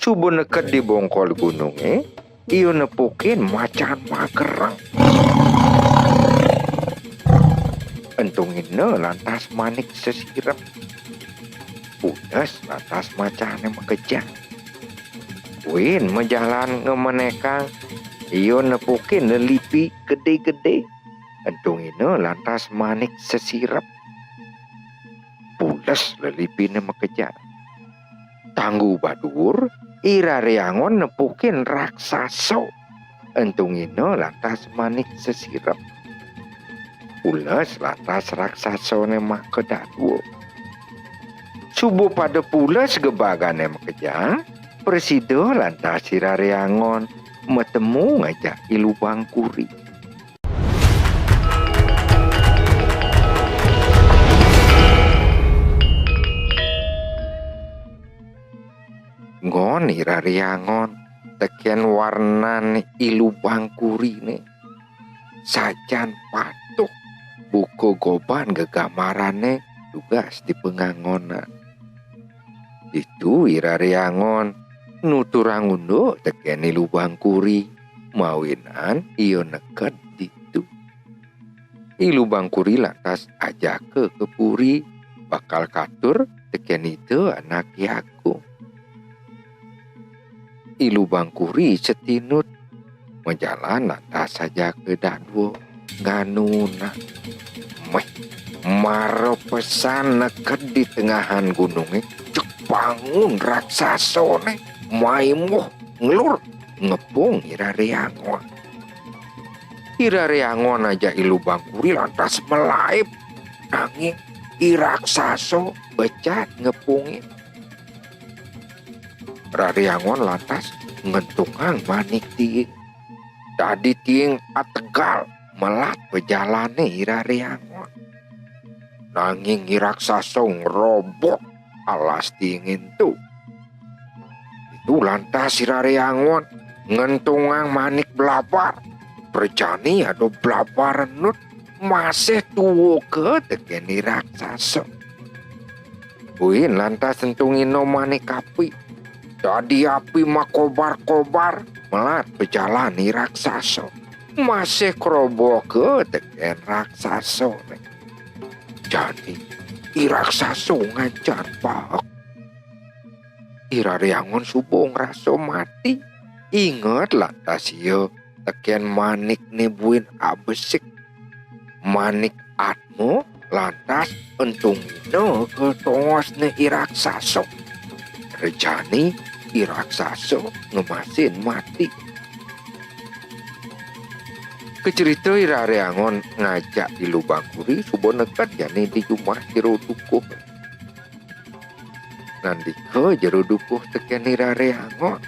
Coba neket di bongkol gunungnya, iyo nepukin macan magerang. Entungin lantas manik sesirap. Pudes lantas macane mekejar. Win menjalan ngemenekang, iyo nepukin nelipi gede-gede. Entungin lantas manik sesirap. Pules lelipine mekejar. Tanggu badur, irareangon nepukin raksaso. Entungino lantas manik sesirap. Pules lantas raksaso nemak kedadwo. Subuh pada pules gebagane mekejar. Presido lantas irareangon metemu ngajak ilubang kuri. Ngon irareangon tekian warnan ilubang kurine sajan patuk buku goban gegamarane tugas di pengangonan. Itu irareangon nuturangundo tekian ilubang kuri mawinan iyo neket ditu. Ilubang kuri lantas ajak ke puri bakal katur tekian itu anak yaku. Ilubang kuri setinut menjalan lantas saja ke dadwo nganuna. Maro pesan neket di tengahan gunungnya cek bangun raksasone maimuh ngelur ngepung irareangon. Irareangon aja ilubang kuri lantas melaip nanging iraksaso becat ngepungin. Rareangon lantas ngentungang manik tiing. Tadi tiing ategal melat bejalane irareangon. Nanging iraksaso ngerobok alas tiing itu. Itu lantas irareangon ngentungang manik belabar. Perjani ada belabar renut masih tuwo ke teken iraksaso. Buin lantas entungin no manik api. Tadi api makobar-kobar melat berjalan raksaso. Masih keroboh ke teken raksaso. Jadi iraksaso ngajar pak. Irareangon subuh ngraso mati. Ingat lantas yo teken manik nebuin abesik. Manik atmo lantas entungino ke tongos ne iraksaso. Rejani iraksaso ngemasin mati. Kecerita irareangon ngajak di lubang kuri subuh nekat jani di rumah jero dukuh. Nanti ke jero dukuh tekan irareangon.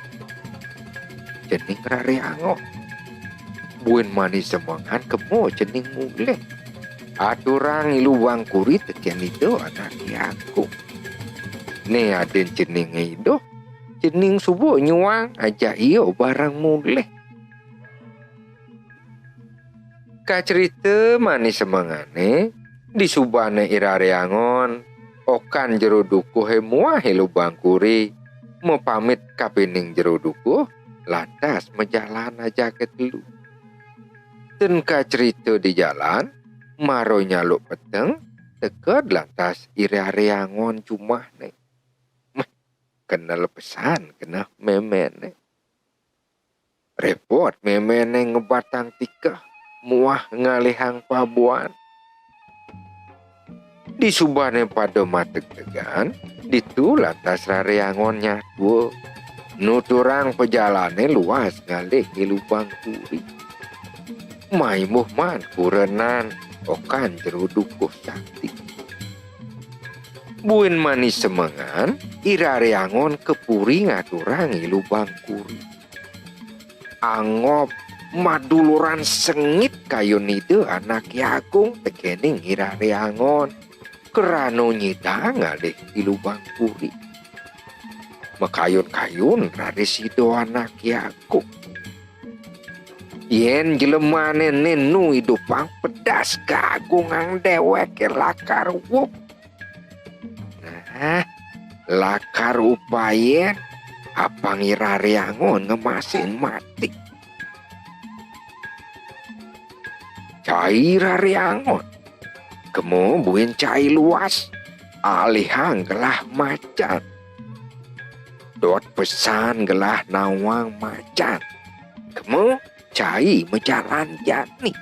Jening rareangon. Buin manis semangan kemo jening mulai. Aturang ilubang kuri tekan itu anak aku. Nih aden jening itu. Jening subuh nyuang aja iyo barang mulai. Kacerita manis semangane di subane irareangon okan jero dukuh muah ilubang kuri mau pamit kapening jero dukuh lantas menjalan aja ke telu. Dan kacerita di jalan maro nyaluk peteng deket lantas irareangon cumah nih. Kenal pesan, kena memene. Repot memene ngebatang tikah, muah ngalihang pabuan. Di subane pada matek tegan, ditu lantas rareangonnya dua. Nuturang pejalane luas ngalih di lubang kuri. Maimuh man kurenan, okan jerudukuh sakti. Buin manis semengan, irareangon kepuri ngaturangi lubang kuri. Angop maduluran sengit kayu nide anak yagung tekening irareangon. Kerano nyita ngalih di lubang kuri. Makayun-kayun raresido anak yagung. Yen jelemane nenu hidupang pedas kagungang dewek lakar wup. Lakar upayen Apa ngirareangon ngemasin mati. Cai rareangon. Kemo buin cai luas. Alihang gelah macan. Dot pesan gelah nawang macan. Kemo cai mejalan jani.